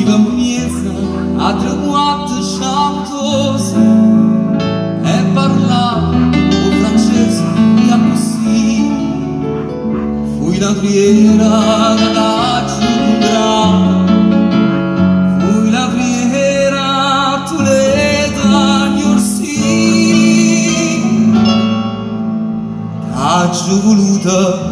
Stiva mieza a tremuate chantos e parlava o francese e così fui la priera da giungla, fui la priera tu le dagli orsi t'aggio voluta.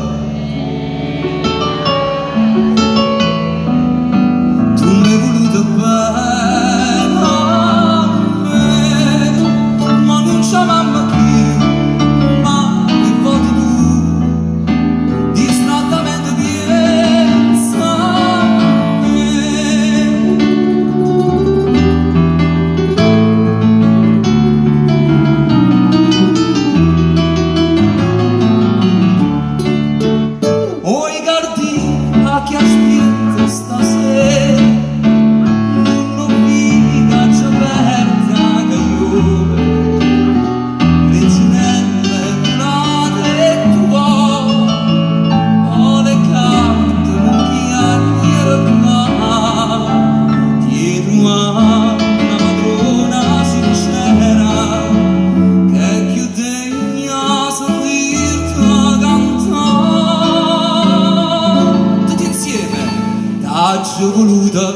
Che aspetta stasera non vi caccia aperta che io reginelle volate tu o le cante non chi arriva qua dietro una madrona sincera che è più degna sentirti t'aggio voluta.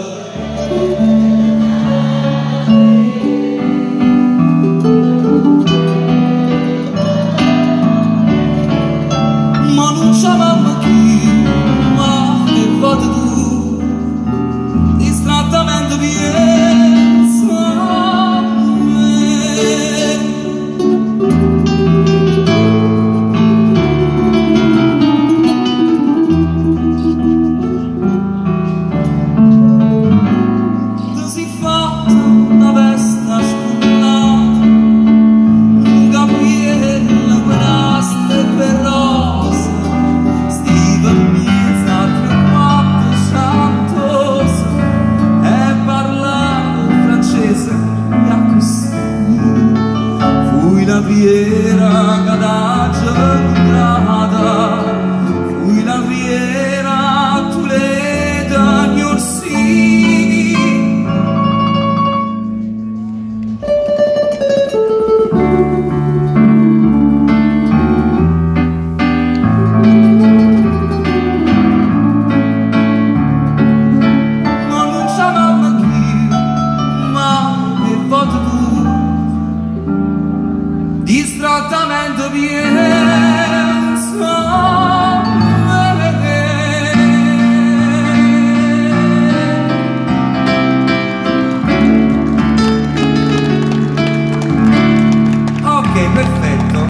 Ma non c'è mamma chi, ma che vado tu, distrattamente pensa a me. La priera cadaccia contrada, fui la priera tu le dagli orsi. Ma non c'è mamma chi, ma che voto tu distrattamente pieno.